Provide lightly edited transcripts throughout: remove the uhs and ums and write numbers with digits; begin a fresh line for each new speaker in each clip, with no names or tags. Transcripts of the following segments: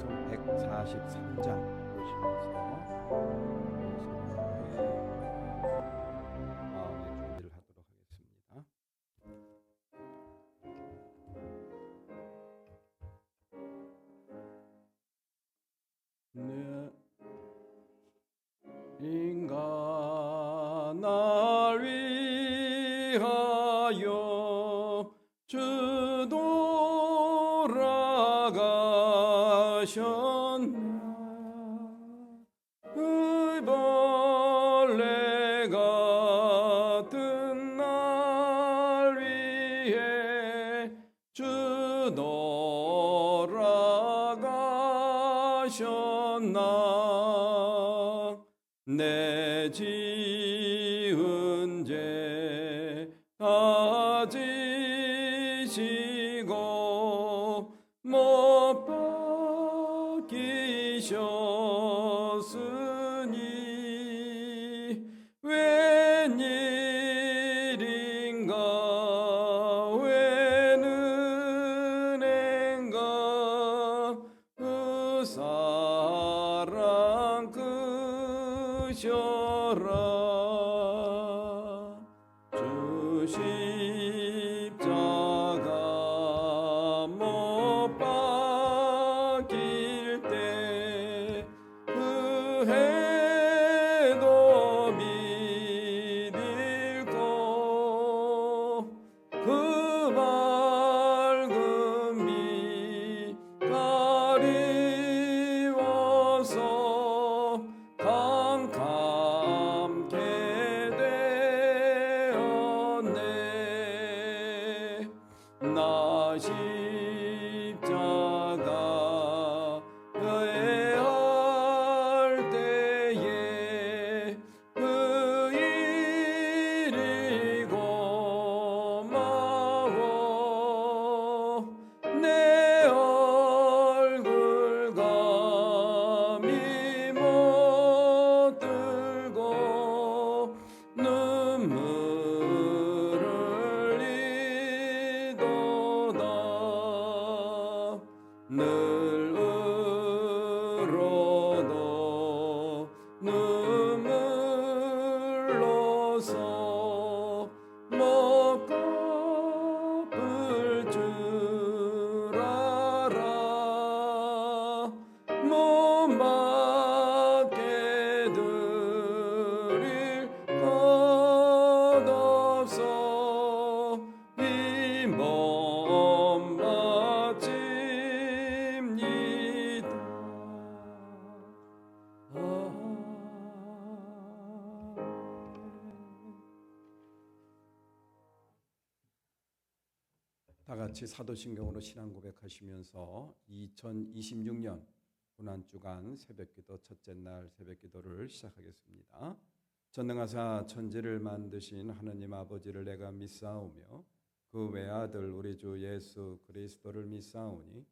찬송 143장 보시면서 마음의 준비를 하도록 하겠습니다. 내 인간을 위하여 주 돌아가셨나. 벌레 같은 날 위해 주 돌아가셨나. 내 지은 죄 다 지시고 못 박히셨으니 웬일인가 웬 은혜인가 그 사랑 크셔라. 주 십자가 못 박힐 때 그 해도 믿을고 그 밝은 빛 가리워서 캄캄케 되었네. 나 십자가 회할 때에 그 일이 고마워. 내 얼굴 감히 못 들고 눈물 흘리도다. 늘 울어도 눈물로서 못 갚을 줄 알아. 못 받게 드릴 것 없어. 이 몸 바칩니다. 다 같이 사도신경으로 신앙 고백하시면서 2026년 고난주간 새벽기도 첫째 날 새벽기도를 시작하겠습니다. 전능하사 천지를 만드신 하느님 아버지를 내가 믿사오며 그 외아들 우리 주 예수 그리스도를 믿사오니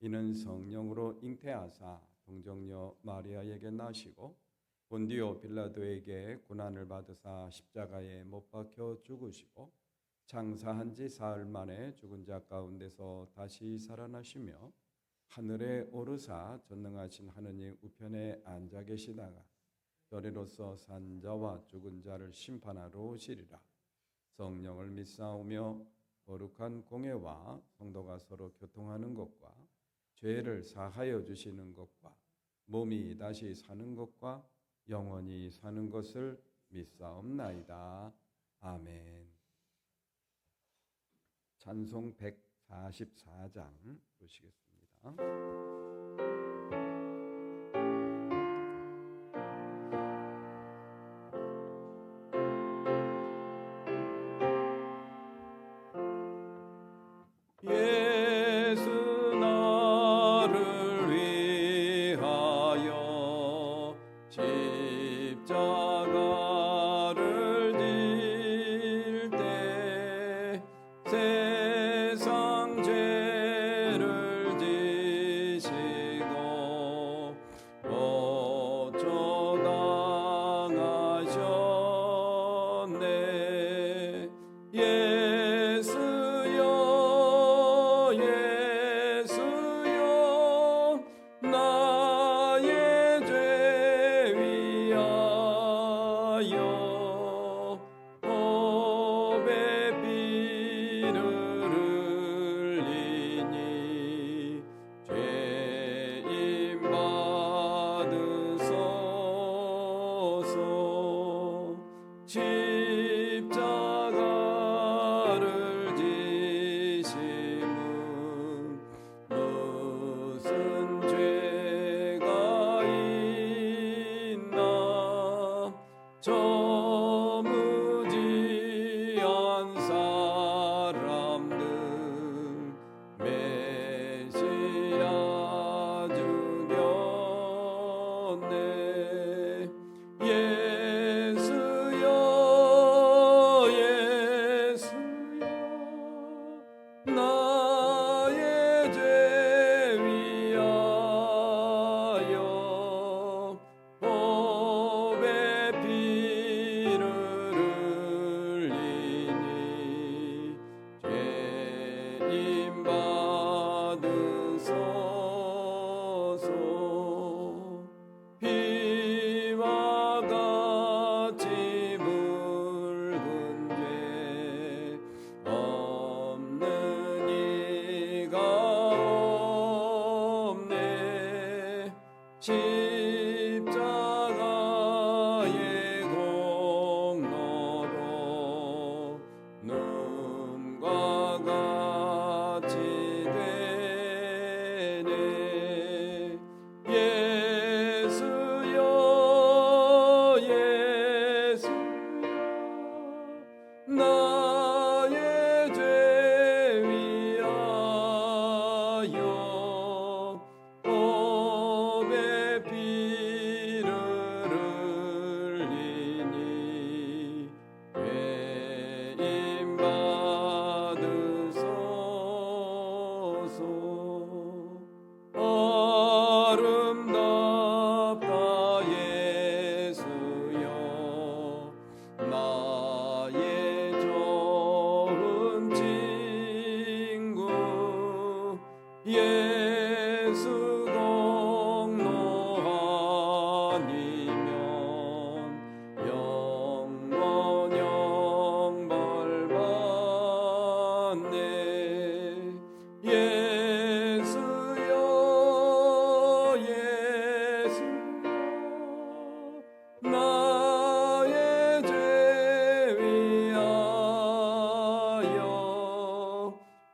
이는 성령으로 잉태하사 동정녀 마리아에게 나시고 본디오 빌라도에게 고난을 받으사 십자가에 못 박혀 죽으시고 장사한 지 사흘 만에 죽은 자 가운데서 다시 살아나시며 하늘에 오르사 전능하신 하느님 우편에 앉아 계시다가 저리로서 산 자와 죽은 자를 심판하러 오시리라. 성령을 믿사오며 거룩한 공회와 성도가 서로 교통하는 것과 죄를 사하여 주시는 것과 몸이 다시 사는 것과 영원히 사는 것을 믿사옵나이다. 아멘. 찬송 144장 보시겠습니다. 예수 나를 위하여 십자가를 질 때 세상 죄를 지시 십자가의 공로로 눈과 같이 되네. 예수여 예수여 나의 죄 위하여 법의 피를 흘리니 죄인 받으소서. 아름답다 예수여 나의 좋은 친구. 예수 공로 아니면 영원 영벌 받네. 예수여 예수여 나의 죄 위하여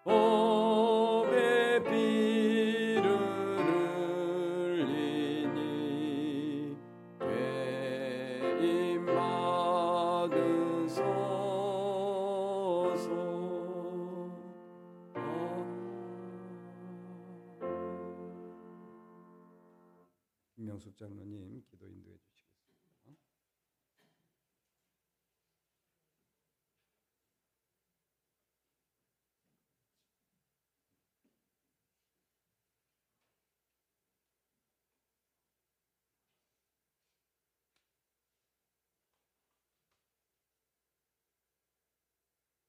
법의 피를 흘리니 죄인 받으소서. 김명숙 장로님 기도 인도해 주시겠습니다.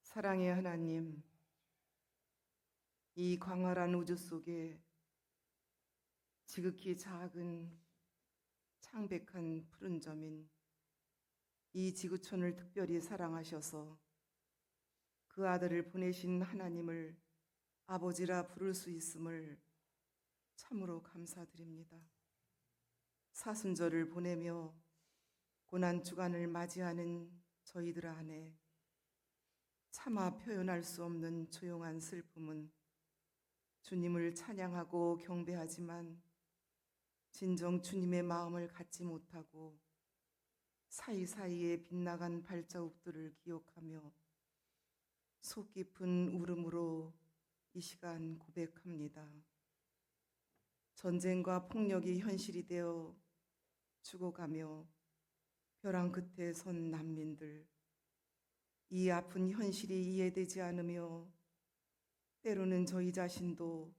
사랑의 하나님, 이 광활한 우주 속에 지극히 작은 창백한 푸른 점인 이 지구촌을 특별히 사랑하셔서 그 아들을 보내신 하나님을 아버지라 부를 수 있음을 참으로 감사드립니다. 사순절을 보내며 고난 주간을 맞이하는 저희들 안에 차마 표현할 수 없는 조용한 슬픔은 주님을 찬양하고 경배하지만 진정 주님의 마음을 갖지 못하고 사이사이에 빗나간 발자국들을 기억하며 속 깊은 울음으로 이 시간 고백합니다. 전쟁과 폭력이 현실이 되어 죽어가며 벼랑 끝에 선 난민들, 이 아픈 현실이 이해되지 않으며 때로는 저희 자신도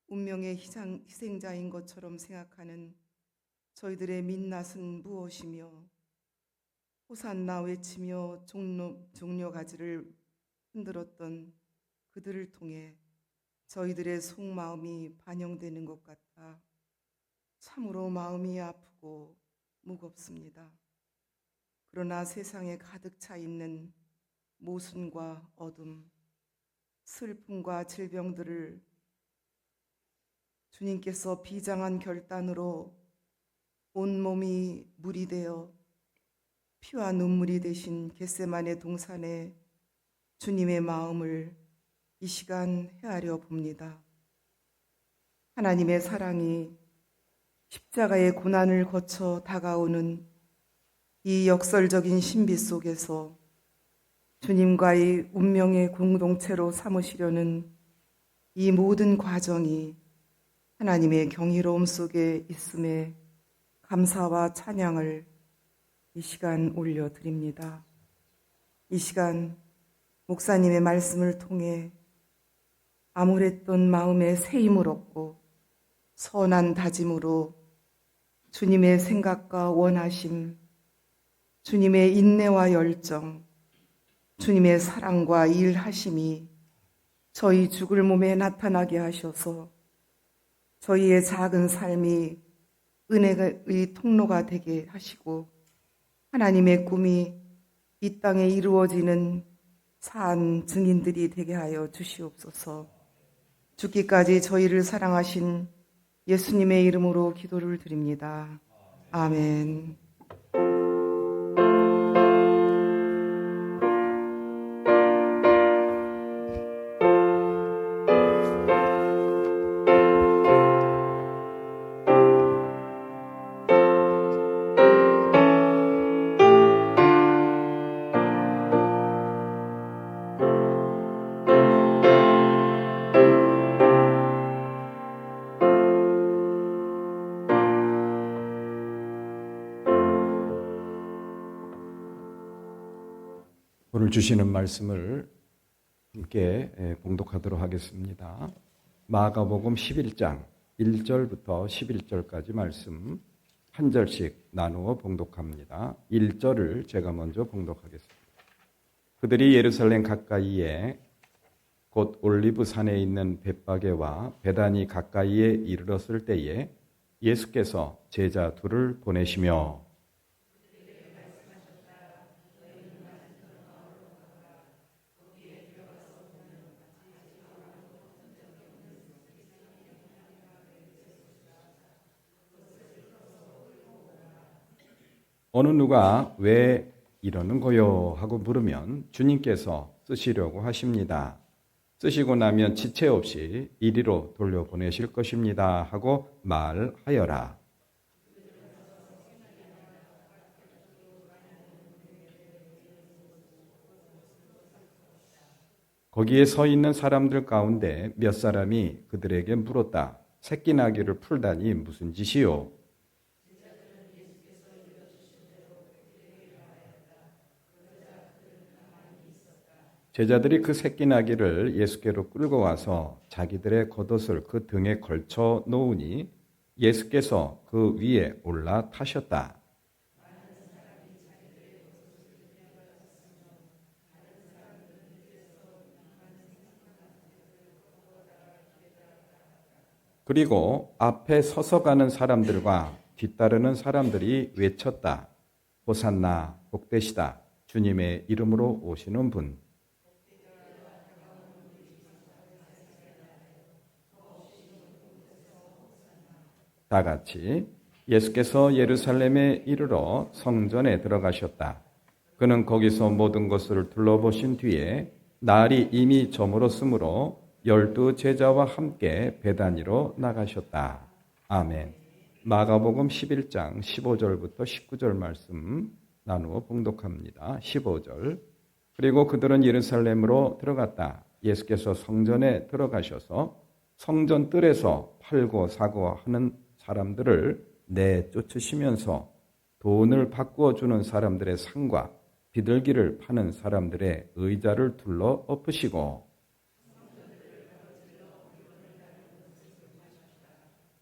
운명의 희생자인 것처럼 생각하는 저희들의 민낯은 무엇이며 호산나 외치며 종려가지를 흔들었던 그들을 통해 저희들의 속마음이 반영되는 것 같아 참으로 마음이 아프고 무겁습니다. 그러나 세상에 가득 차 있는 모순과 어둠, 슬픔과 질병들을 주님께서 비장한 결단으로 온몸이 물이 되어 피와 눈물이 되신 겟세마네 동산에 주님의 마음을 이 시간 헤아려 봅니다. 하나님의 사랑이 십자가의 고난을 거쳐 다가오는 이 역설적인 신비 속에서 주님과의 운명의 공동체로 삼으시려는 이 모든 과정이 하나님의 경이로움 속에 있음에 감사와 찬양을 이 시간 올려드립니다. 이 시간 목사님의 말씀을 통해 암울했던 마음에 새 힘을 얻고 선한 다짐으로 주님의 생각과 원하심, 주님의 인내와 열정, 주님의 사랑과 일하심이 저희 죽을 몸에 나타나게 하셔서 저희의 작은 삶이 은혜의 통로가 되게 하시고 하나님의 꿈이 이 땅에 이루어지는 산 증인들이 되게 하여 주시옵소서. 죽기까지 저희를 사랑하신 예수님의 이름으로 기도를 드립니다. 아멘.
오늘 주시는 말씀을 함께 봉독하도록 하겠습니다. 마가복음 11장 1절부터 11절까지 말씀 한 절씩 나누어 봉독합니다. 1절을 제가 먼저 봉독하겠습니다. 그들이 예루살렘 가까이에 곧 올리브 산에 있는 벳바게와 베다니 가까이에 이르렀을 때에 예수께서 제자 둘을 보내시며 어느 누가 왜 이러는 거요 하고 물으면 주님께서 쓰시려고 하십니다. 쓰시고 나면 지체 없이 이리로 돌려보내실 것입니다 하고 말하여라. 거기에 서 있는 사람들 가운데 몇 사람이 그들에게 물었다. 새끼 나귀를 풀다니 무슨 짓이요? 제자들이 그 새끼 나귀를 예수께로 끌고 와서 자기들의 겉옷을 그 등에 걸쳐 놓으니 예수께서 그 위에 올라타셨다. 그리고 앞에 서서 가는 사람들과 뒤따르는 사람들이 외쳤다. 호산나 복되시다. 주님의 이름으로 오시는 분. 다 같이 예수께서 예루살렘에 이르러 성전에 들어가셨다. 그는 거기서 모든 것을 둘러보신 뒤에 날이 이미 저물었으므로 12 제자와 함께 베다니로 나가셨다. 아멘. 마가복음 11장 15절부터 19절 말씀 나누어 봉독합니다. 15절. 그리고 그들은 예루살렘으로 들어갔다. 예수께서 성전에 들어가셔서 성전 뜰에서 팔고 사고 하는 사람들을 내쫓으시면서 돈을 바꾸어 주는 사람들의 상과 비둘기를 파는 사람들의 의자를 둘러 엎으시고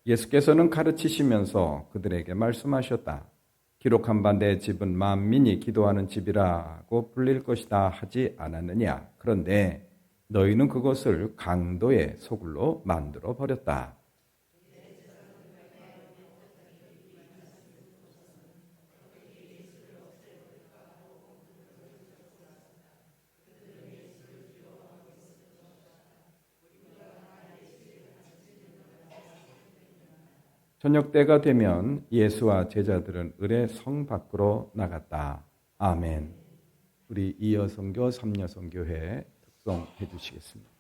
예수께서는 가르치시면서 그들에게 말씀하셨다. 기록한 바 내 집은 만민이 기도하는 집이라고 불릴 것이다 하지 않았느냐. 그런데 너희는 그것을 강도의 소굴로 만들어 버렸다. 저녁 때가 되면 예수와 제자들은 을의 성 밖으로 나갔다. 아멘. 우리 이여성교 삼여성교회 특송해 주시겠습니다.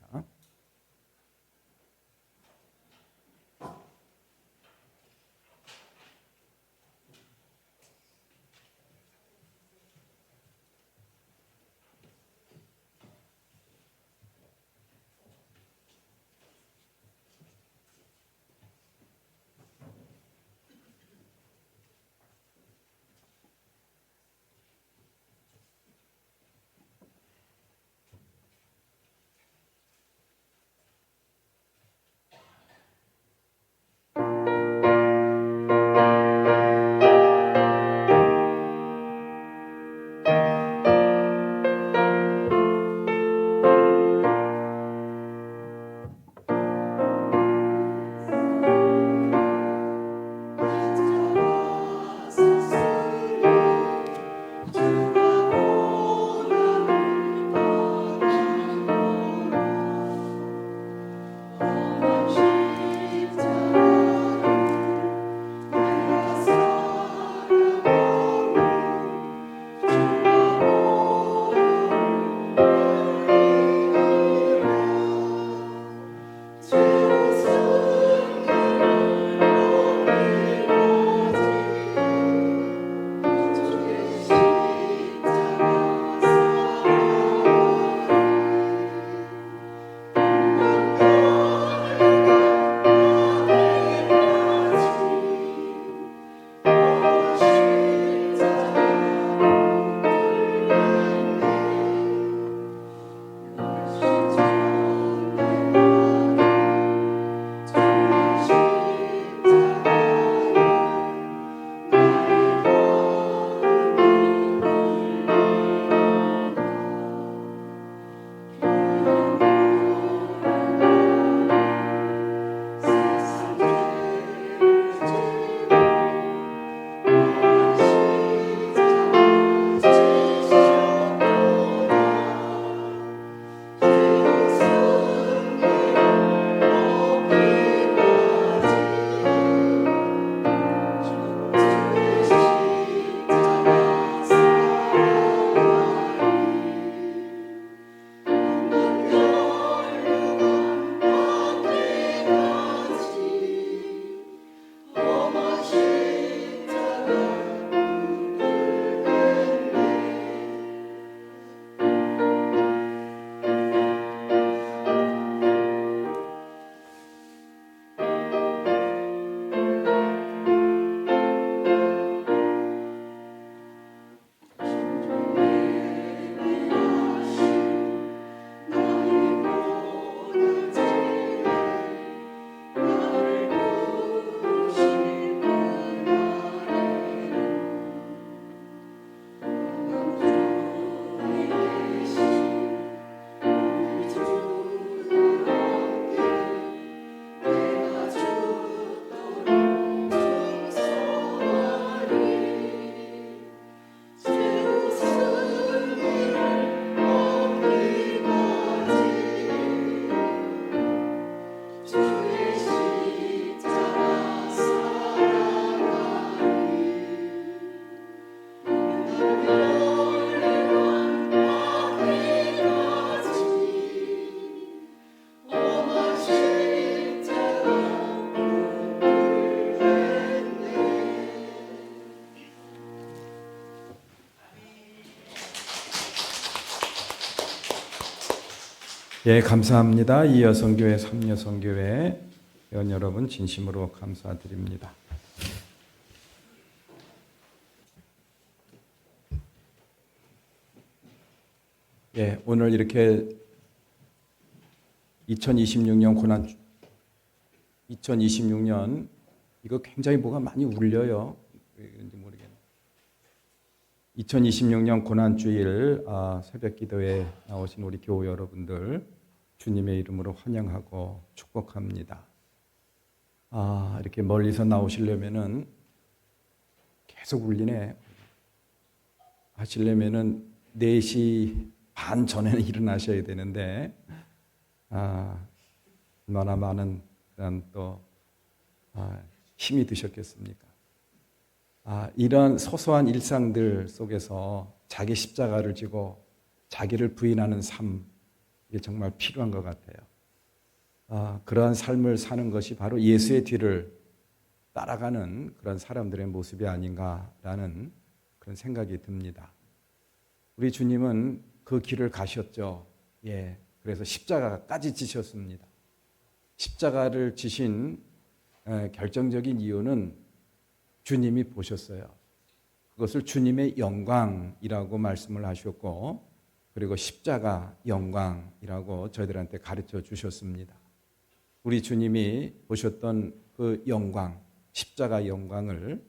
예, 감사합니다. 이여성교회, 삼여성교회 회원 여러분 진심으로 감사드립니다. 예, 오늘 이렇게 2026년 이거 굉장히 뭐가 많이 울려요. 왜인지 모르겠네. 2026년 고난주일 새벽 기도에 나오신 우리 교우 여러분들 주님의 이름으로 환영하고 축복합니다. 이렇게 멀리서 나오시려면은 계속 울리네. 하시려면은 4시 반 전에는 일어나셔야 되는데 얼마나 많은 그런 또 힘이 드셨겠습니까? 이런 소소한 일상들 속에서 자기 십자가를 지고 자기를 부인하는 삶, 이게 정말 필요한 것 같아요. 그러한 삶을 사는 것이 바로 예수의 뒤를 따라가는 그런 사람들의 모습이 아닌가라는 그런 생각이 듭니다. 우리 주님은 그 길을 가셨죠. 예, 그래서 십자가까지 지셨습니다. 십자가를 지신 결정적인 이유는 주님이 보셨어요. 그것을 주님의 영광이라고 말씀을 하셨고, 그리고 십자가 영광이라고 저희들한테 가르쳐 주셨습니다. 우리 주님이 보셨던 그 영광, 십자가 영광을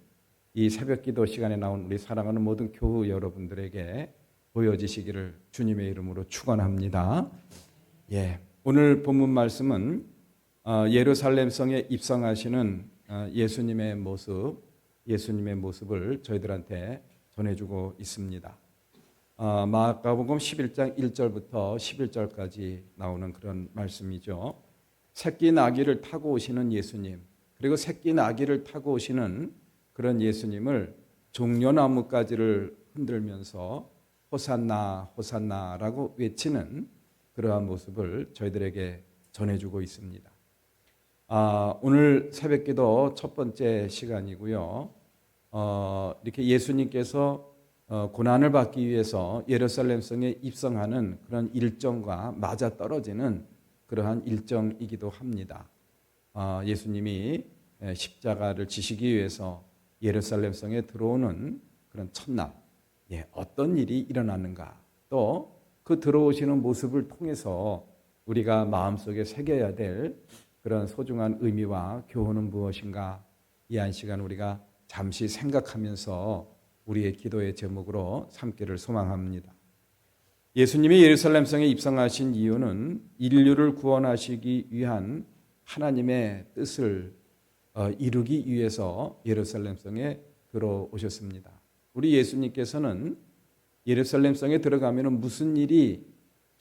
이 새벽 기도 시간에 나온 우리 사랑하는 모든 교우 여러분들에게 보여지시기를 주님의 이름으로 축원합니다. 예, 오늘 본문 말씀은 예루살렘 성에 입성하시는 예수님의 모습을 저희들한테 전해주고 있습니다. 마가복음 11장 1절부터 11절까지 나오는 그런 말씀이죠. 새끼 나귀를 타고 오시는 예수님, 그리고 새끼 나귀를 타고 오시는 그런 예수님을 종려나무 가지를 흔들면서 호산나 호산나라고 외치는 그러한 모습을 저희들에게 전해주고 있습니다. 오늘 새벽기도 첫 번째 시간이고요. 이렇게 예수님께서 고난을 받기 위해서 예루살렘 성에 입성하는 그런 일정과 맞아 떨어지는 그러한 일정이기도 합니다. 예수님이 십자가를 지시기 위해서 예루살렘 성에 들어오는 그런 첫날, 어떤 일이 일어나는가, 또 그 들어오시는 모습을 통해서 우리가 마음속에 새겨야 될 그런 소중한 의미와 교훈은 무엇인가, 이 한 시간 우리가 잠시 생각하면서 우리의 기도의 제목으로 삼기를 소망합니다. 예수님이 예루살렘 성에 입성하신 이유는 인류를 구원하시기 위한 하나님의 뜻을 이루기 위해서 예루살렘 성에 들어오셨습니다. 우리 예수님께서는 예루살렘 성에 들어가면 무슨 일이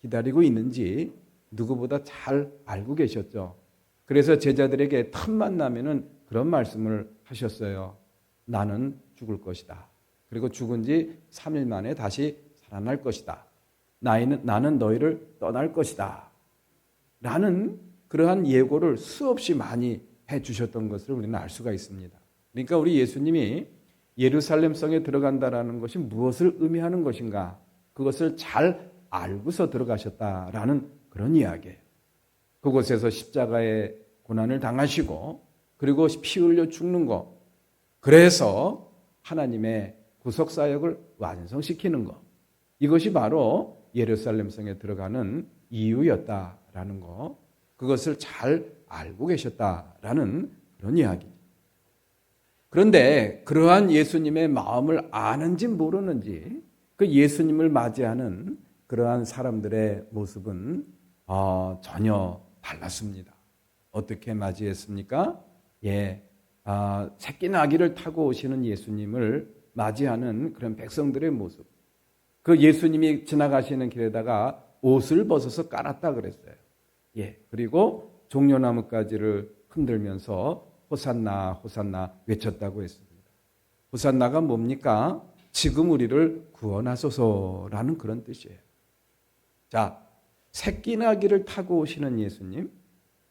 기다리고 있는지 누구보다 잘 알고 계셨죠. 그래서 제자들에게 틈만 나면은 그런 말씀을 하셨어요. 나는 죽을 것이다. 그리고 죽은 지 3일 만에 다시 살아날 것이다. 나는 너희를 떠날 것이다. 라는 그러한 예고를 수없이 많이 해주셨던 것을 우리는 알 수가 있습니다. 그러니까 우리 예수님이 예루살렘 성에 들어간다라는 것이 무엇을 의미하는 것인가, 그것을 잘 알고서 들어가셨다라는 그런 이야기예요. 그곳에서 십자가의 고난을 당하시고 그리고 피 흘려 죽는 것, 그래서 하나님의 구속사역을 완성시키는 것, 이것이 바로 예루살렘 성에 들어가는 이유였다라는 것, 그것을 잘 알고 계셨다라는 그런 이야기. 그런데 그러한 예수님의 마음을 아는지 모르는지 그 예수님을 맞이하는 그러한 사람들의 모습은 전혀 달랐습니다. 어떻게 맞이했습니까? 새끼 나귀를 타고 오시는 예수님을 맞이하는 그런 백성들의 모습. 그 예수님이 지나가시는 길에다가 옷을 벗어서 깔았다 그랬어요. 그리고 종려나무 가지를 흔들면서 호산나 호산나 외쳤다고 했습니다. 호산나가 뭡니까? 지금 우리를 구원하소서라는 그런 뜻이에요. 자, 새끼 나귀를 타고 오시는 예수님,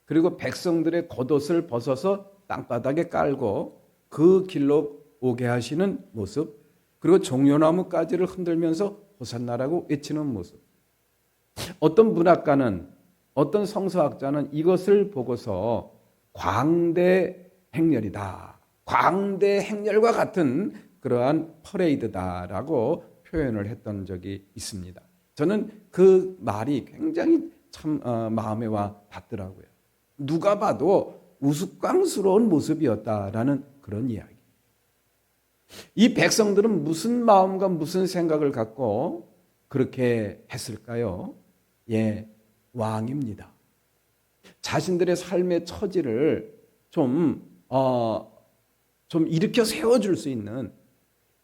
그리고 백성들의 겉옷을 벗어서 땅바닥에 깔고 그 길로 오게 하시는 모습, 그리고 종려나무 가지를 흔들면서 호산나라고 외치는 모습. 어떤 문학가는 어떤 성서학자는 이것을 보고서 광대 행렬이다. 광대 행렬과 같은 그러한 퍼레이드다라고 표현을 했던 적이 있습니다. 저는 그 말이 굉장히 참 마음에 와 닿더라고요. 누가 봐도 우스꽝스러운 모습이었다라는 그런 이야기. 이 백성들은 무슨 마음과 무슨 생각을 갖고 그렇게 했을까요? 예, 왕입니다. 자신들의 삶의 처지를 좀 일으켜 세워줄 수 있는,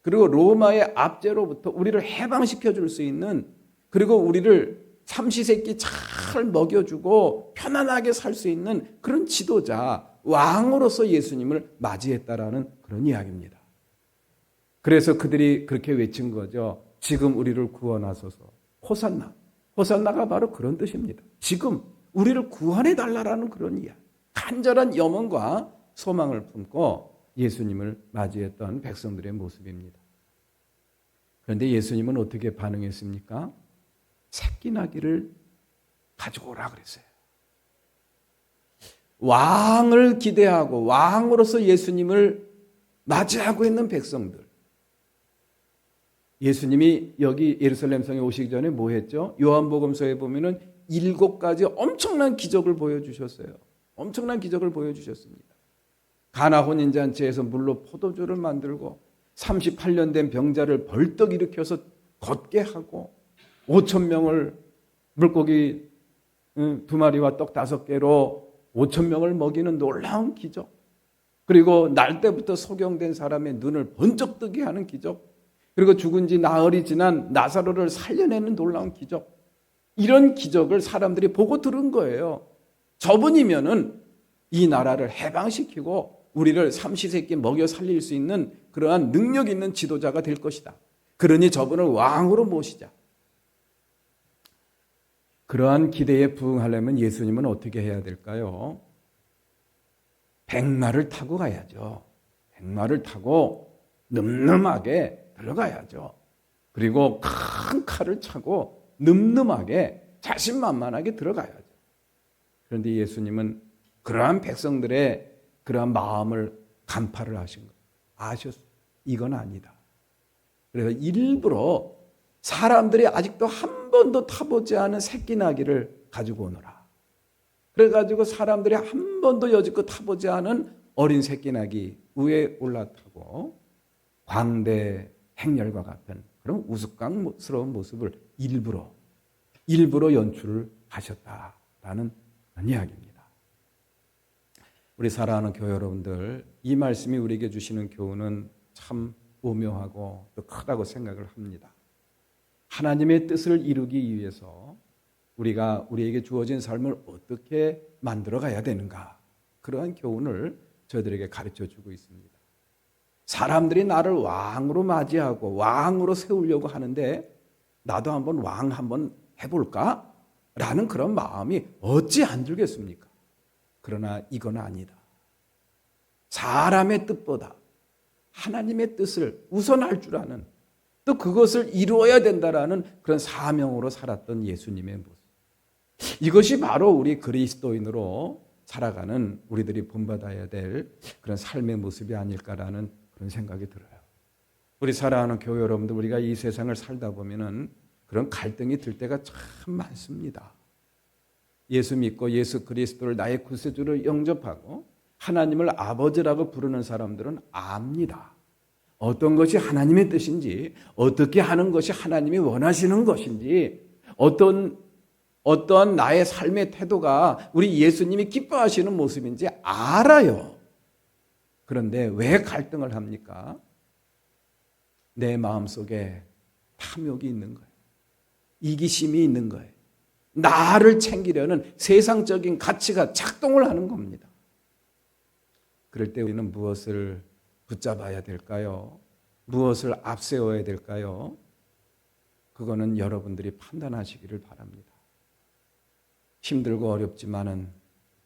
그리고 로마의 압제로부터 우리를 해방시켜 줄 수 있는, 그리고 우리를 삼시세끼 잘 먹여주고 편안하게 살 수 있는 그런 지도자, 왕으로서 예수님을 맞이했다라는 그런 이야기입니다. 그래서 그들이 그렇게 외친 거죠. 지금 우리를 구원하소서. 호산나. 호산나가 바로 그런 뜻입니다. 지금 우리를 구원해 달라라는 그런 이야기. 간절한 염원과 소망을 품고 예수님을 맞이했던 백성들의 모습입니다. 그런데 예수님은 어떻게 반응했습니까? 새끼나귀를 가지고 오라 그랬어요. 왕을 기대하고 왕으로서 예수님을 맞이하고 있는 백성들. 예수님이 여기 예루살렘 성에 오시기 전에 뭐 했죠? 요한복음서에 보면은 7가지 엄청난 기적을 보여주셨어요. 엄청난 기적을 보여주셨습니다. 가나 혼인잔치에서 물로 포도주를 만들고 38년 된 병자를 벌떡 일으켜서 걷게 하고 5,000명을 물고기 2마리와 떡 5개로 5,000명을 먹이는 놀라운 기적. 그리고 날 때부터 소경된 사람의 눈을 번쩍 뜨게 하는 기적. 그리고 죽은 지 나흘이 지난 나사로를 살려내는 놀라운 기적. 이런 기적을 사람들이 보고 들은 거예요. 저분이면은 이 나라를 해방시키고 우리를 삼시세끼 먹여 살릴 수 있는 그러한 능력 있는 지도자가 될 것이다. 그러니 저분을 왕으로 모시자. 그러한 기대에 부응하려면 예수님은 어떻게 해야 될까요? 백마를 타고 가야죠. 백마를 타고 늠름하게 들어가야죠. 그리고 큰 칼을 차고 늠름하게 자신만만하게 들어가야죠. 그런데 예수님은 그러한 백성들의 그러한 마음을 간파를 하신 거예요. 아셨어요. 이건 아니다. 그래서 일부러 사람들이 아직도 한 번도 타보지 않은 새끼나귀를 가지고 오너라. 그래가지고 사람들이 한 번도 여지껏 타보지 않은 어린 새끼나귀 위에 올라타고 광대 행렬과 같은 그런 우스꽝스러운 모습을 일부러 연출을 하셨다라는 그런 이야기입니다. 우리 사랑하는 교회 여러분들, 이 말씀이 우리에게 주시는 교훈은 참 오묘하고 또 크다고 생각을 합니다. 하나님의 뜻을 이루기 위해서 우리가 우리에게 주어진 삶을 어떻게 만들어 가야 되는가, 그러한 교훈을 저희들에게 가르쳐 주고 있습니다. 사람들이 나를 왕으로 맞이하고 왕으로 세우려고 하는데 나도 한번 왕 한번 해볼까? 라는 그런 마음이 어찌 안 들겠습니까? 그러나 이건 아니다. 사람의 뜻보다 하나님의 뜻을 우선할 줄 아는, 또 그것을 이루어야 된다라는 그런 사명으로 살았던 예수님의 모습. 이것이 바로 우리 그리스도인으로 살아가는 우리들이 본받아야 될 그런 삶의 모습이 아닐까라는 그런 생각이 들어요. 우리 사랑하는 교회 여러분들, 우리가 이 세상을 살다 보면은 그런 갈등이 들 때가 참 많습니다. 예수 믿고 예수 그리스도를 나의 구세주로 영접하고 하나님을 아버지라고 부르는 사람들은 압니다. 어떤 것이 하나님의 뜻인지, 어떻게 하는 것이 하나님이 원하시는 것인지, 어떤 나의 삶의 태도가 우리 예수님이 기뻐하시는 모습인지 알아요. 그런데 왜 갈등을 합니까? 내 마음속에 탐욕이 있는 거예요. 이기심이 있는 거예요. 나를 챙기려는 세상적인 가치가 작동을 하는 겁니다. 그럴 때 우리는 무엇을 붙잡아야 될까요? 무엇을 앞세워야 될까요? 그거는 여러분들이 판단하시기를 바랍니다. 힘들고 어렵지만은,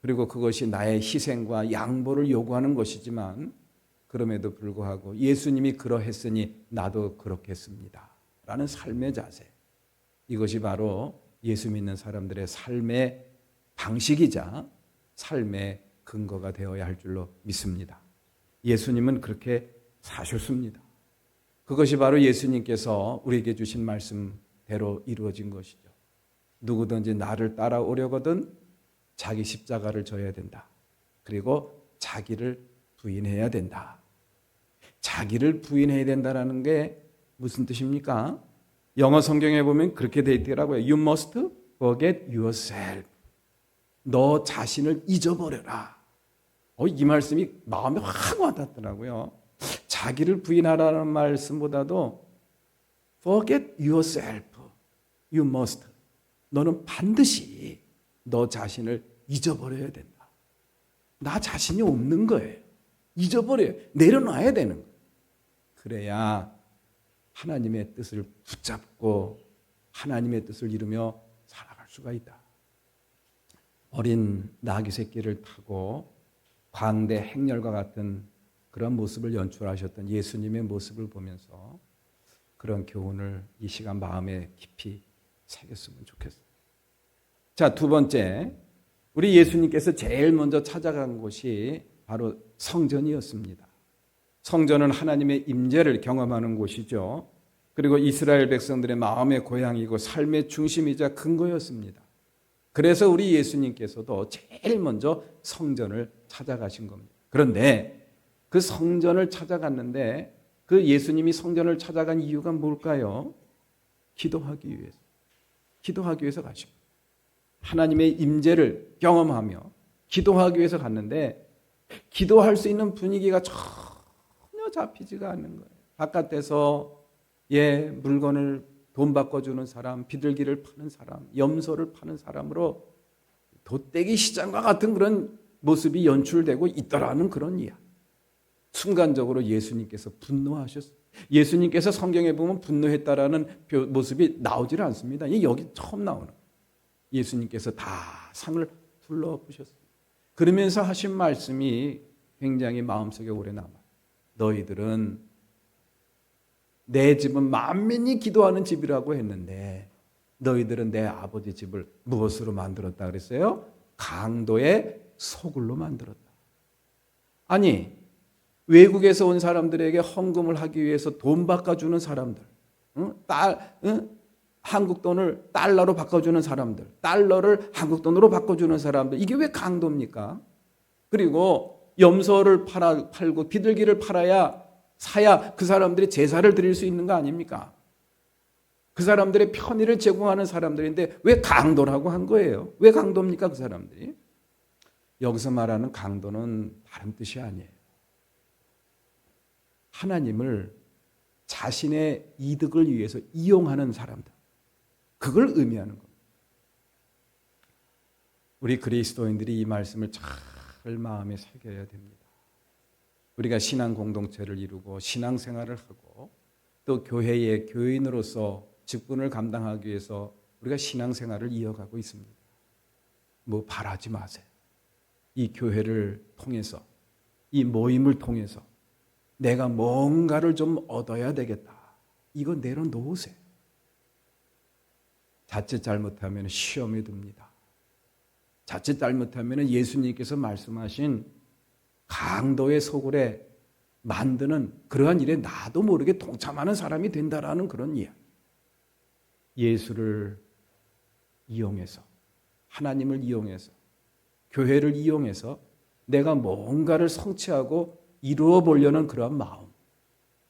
그리고 그것이 나의 희생과 양보를 요구하는 것이지만, 그럼에도 불구하고 예수님이 그러했으니 나도 그렇겠습니다 라는 삶의 자세, 이것이 바로 예수 믿는 사람들의 삶의 방식이자 삶의 근거가 되어야 할 줄로 믿습니다. 예수님은 그렇게 사셨습니다. 그것이 바로 예수님께서 우리에게 주신 말씀대로 이루어진 것이죠. 누구든지 나를 따라오려거든 자기 십자가를 져야 된다. 그리고 자기를 부인해야 된다. 자기를 부인해야 된다는 게 무슨 뜻입니까? 영어 성경에 보면 그렇게 되어 있더라고요. You must forget yourself. 너 자신을 잊어버려라. 이 말씀이 마음에 확 와닿더라고요. 자기를 부인하라는 말씀보다도 forget yourself. You must. 너는 반드시 너 자신을 잊어버려야 된다. 나 자신이 없는 거예요. 잊어버려요. 내려놔야 되는 거예요. 그래야 하나님의 뜻을 붙잡고 하나님의 뜻을 이루며 살아갈 수가 있다. 어린 나귀 새끼를 타고 광대 행렬과 같은 그런 모습을 연출하셨던 예수님의 모습을 보면서 그런 교훈을 이 시간 마음에 깊이 새겼으면 좋겠어요. 자, 두 번째, 우리 예수님께서 제일 먼저 찾아간 곳이 바로 성전이었습니다. 성전은 하나님의 임재를 경험하는 곳이죠. 그리고 이스라엘 백성들의 마음의 고향이고 삶의 중심이자 근거였습니다. 그래서 우리 예수님께서도 제일 먼저 성전을 찾아가신 겁니다. 그런데 그 성전을 찾아갔는데 그 예수님이 성전을 찾아간 이유가 뭘까요? 기도하기 위해서. 기도하기 위해서 가시고 하나님의 임재를 경험하며 기도하기 위해서 갔는데 기도할 수 있는 분위기가 전혀 잡히지가 않는 거예요. 바깥에서 물건을 돈 바꿔주는 사람, 비둘기를 파는 사람, 염소를 파는 사람으로 돗대기 시장과 같은 그런 모습이 연출되고 있더라는 그런 이야기. 순간적으로 예수님께서 분노하셨어요. 예수님께서 성경에 보면 분노했다라는 모습이 나오질 않습니다. 여기 처음 나오는 거예요. 예수님께서 다 상을 둘러보셨어요. 그러면서 하신 말씀이 굉장히 마음속에 오래 남아요. 너희들은 내 집은 만민이 기도하는 집이라고 했는데 너희들은 내 아버지 집을 무엇으로 만들었다 그랬어요? 강도의 소굴로 만들었다. 아니, 외국에서 온 사람들에게 헌금을 하기 위해서 돈 바꿔주는 사람들, 한국 돈을 달러로 바꿔주는 사람들, 달러를 한국 돈으로 바꿔주는 사람들, 이게 왜 강도입니까? 그리고 염소를 팔고 비둘기를 사야 그 사람들이 제사를 드릴 수 있는 거 아닙니까? 그 사람들의 편의를 제공하는 사람들인데 왜 강도라고 한 거예요? 왜 강도입니까, 그 사람들이? 여기서 말하는 강도는 다른 뜻이 아니에요. 하나님을 자신의 이득을 위해서 이용하는 사람들. 그걸 의미하는 겁니다. 우리 그리스도인들이 이 말씀을 잘 마음에 새겨야 됩니다. 우리가 신앙 공동체를 이루고 신앙생활을 하고 또 교회의 교인으로서 직분을 감당하기 위해서 우리가 신앙생활을 이어가고 있습니다. 뭐 바라지 마세요. 이 교회를 통해서 이 모임을 통해서 내가 뭔가를 좀 얻어야 되겠다. 이거 내려놓으세요. 자칫 잘못하면 시험에 듭니다. 자칫 잘못하면 예수님께서 말씀하신 강도의 소굴에 만드는 그러한 일에 나도 모르게 동참하는 사람이 된다라는 그런 이야기. 예수를 이용해서, 하나님을 이용해서, 교회를 이용해서 내가 뭔가를 성취하고 이루어 보려는 그러한 마음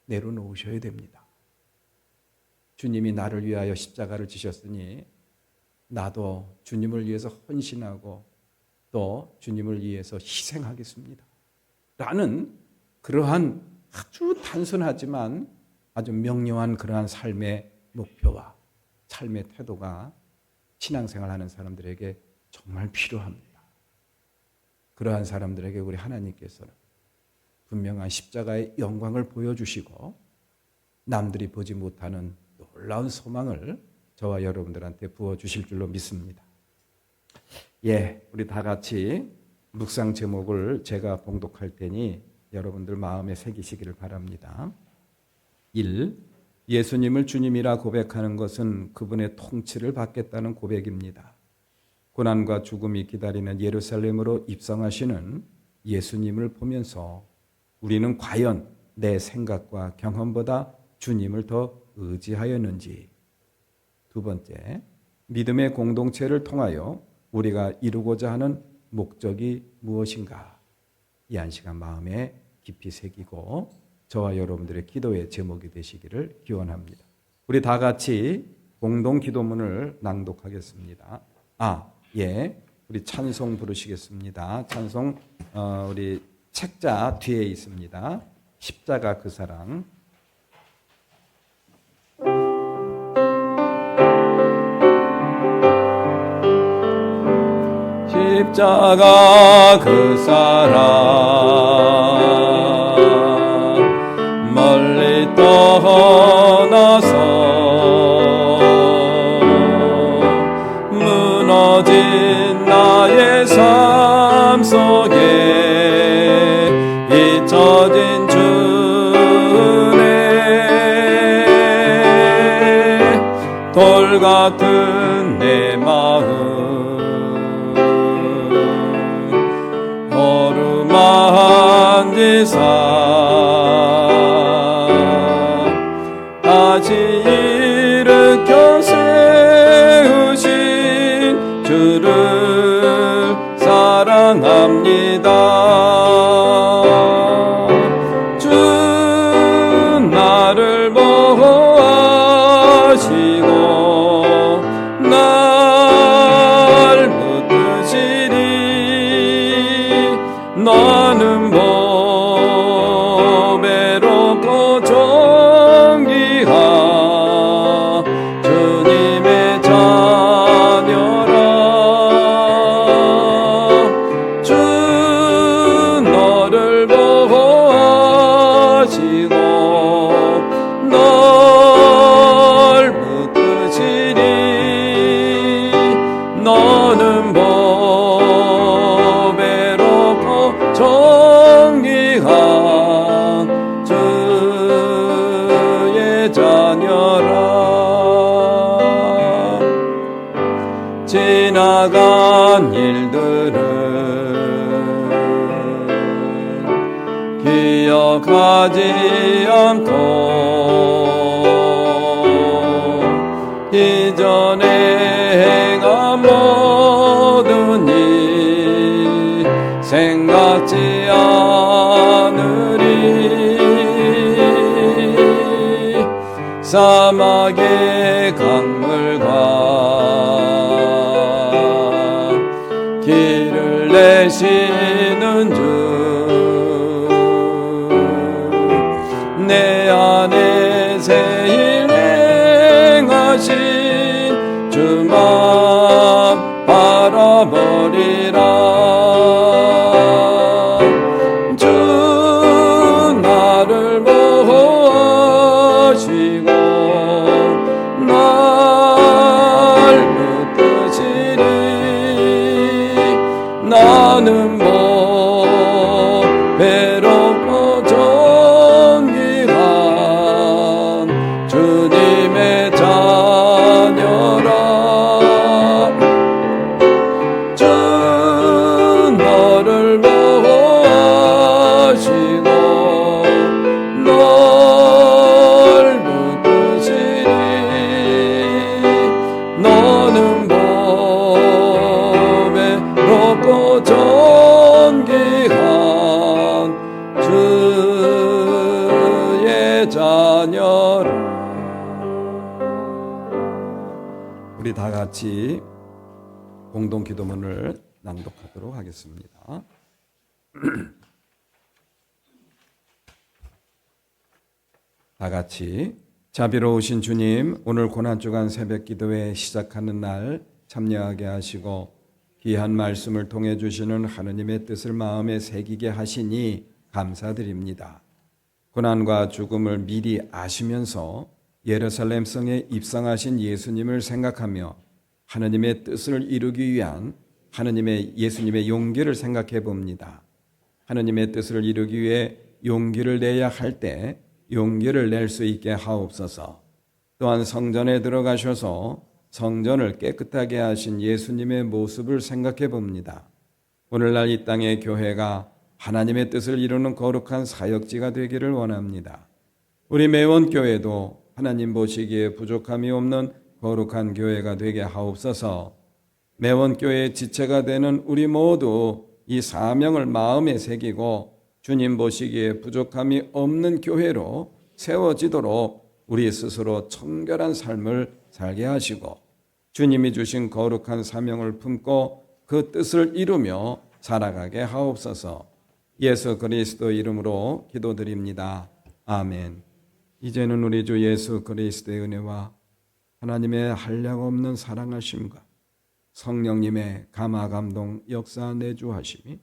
내려놓으셔야 됩니다. 주님이 나를 위하여 십자가를 지셨으니 나도 주님을 위해서 헌신하고 또 주님을 위해서 희생하겠습니다. 라는 그러한 아주 단순하지만 아주 명료한 그러한 삶의 목표와 삶의 태도가 신앙생활하는 사람들에게 정말 필요합니다. 그러한 사람들에게 우리 하나님께서는 분명한 십자가의 영광을 보여주시고 남들이 보지 못하는 놀라운 소망을 저와 여러분들한테 부어주실 줄로 믿습니다. 우리 다 같이 묵상 제목을 제가 봉독할 테니 여러분들 마음에 새기시기를 바랍니다. 1. 예수님을 주님이라 고백하는 것은 그분의 통치를 받겠다는 고백입니다. 고난과 죽음이 기다리는 예루살렘으로 입성하시는 예수님을 보면서 우리는 과연 내 생각과 경험보다 주님을 더 의지하였는지. 두 번째, 믿음의 공동체를 통하여 우리가 이루고자 하는 목적이 무엇인가? 이 한 시간 마음에 깊이 새기고 저와 여러분들의 기도의 제목이 되시기를 기원합니다. 우리 다 같이 공동 기도문을 낭독하겠습니다. 우리 찬송 부르시겠습니다. 찬송 우리 책자 뒤에 있습니다. 십자가 그 사랑. 십자가 그 사랑 멀리 떠나서 무너진 나의 삶 속에 잊혀진 주네 돌 같은 내 마음 어루만지사 다시 일으켜 세우신 주를 사랑합니다. 주 나를 보호하시고 날 붙드시리 너는 보배롭고 존귀한 주님의 자녀라. 주 너를 보호하시고 널 붙드시리 너는 보배롭고 존귀한 주의 자녀라. 지나간 일들은 기억하지 않고 이전에 행한 모든 일 생각지 않으리. 사막의 강물과 길을 내시는 주 내 안에 새 일 행하신 주만 바라보리라. 주 나를 보호하시고 날 붙드시리 나는 보배롭고 존귀한 주님의 자녀라. 주 너를 보호하시고 널 붙드시리 너는 보배롭고 존귀한 주의 자녀라. 우리 다 같이 공동 기도문을 낭독하도록 하겠습니다. 다 같이. 자비로우신 주님, 오늘 고난주간 새벽 기도회 시작하는 날 참여하게 하시고 귀한 말씀을 통해 주시는 하느님의 뜻을 마음에 새기게 하시니 감사드립니다. 고난과 죽음을 미리 아시면서 예루살렘 성에 입성하신 예수님을 생각하며 하느님의 뜻을 이루기 위한 예수님의 용기를 생각해 봅니다. 하느님의 뜻을 이루기 위해 용기를 내야 할 때 용기를 낼 수 있게 하옵소서. 또한 성전에 들어가셔서 성전을 깨끗하게 하신 예수님의 모습을 생각해 봅니다. 오늘날 이 땅의 교회가 하나님의 뜻을 이루는 거룩한 사역지가 되기를 원합니다. 우리 매원교회도 하나님 보시기에 부족함이 없는 거룩한 교회가 되게 하옵소서. 매원교회의 지체가 되는 우리 모두 이 사명을 마음에 새기고 주님 보시기에 부족함이 없는 교회로 세워지도록 우리 스스로 청결한 삶을 살게 하시고 주님이 주신 거룩한 사명을 품고 그 뜻을 이루며 살아가게 하옵소서. 예수 그리스도 이름으로 기도드립니다. 아멘. 이제는 우리 주 예수 그리스도의 은혜와 하나님의 한량없는 사랑하심과 성령님의 감화감동 역사 내주하심이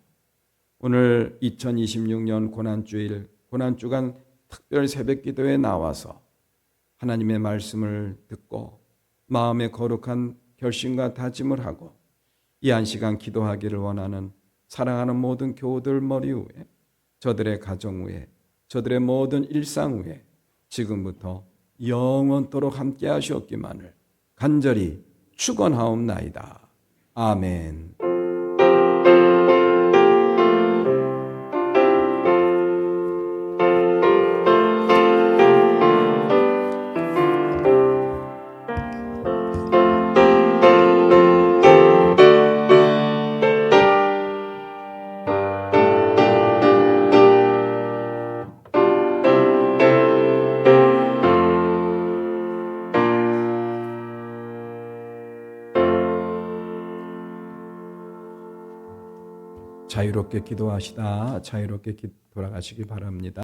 오늘 2026년 고난주일 고난주간 특별 새벽기도에 나와서 하나님의 말씀을 듣고 마음의 거룩한 결심과 다짐을 하고 이 한 시간 기도하기를 원하는 사랑하는 모든 교우들 머리 위에, 저들의 가정 위에, 저들의 모든 일상 위에 지금부터 영원토록 함께 하시옵기만을 간절히 축원하옵나이다. 아멘. 자유롭게 기도하시다 자유롭게 돌아가시기 바랍니다.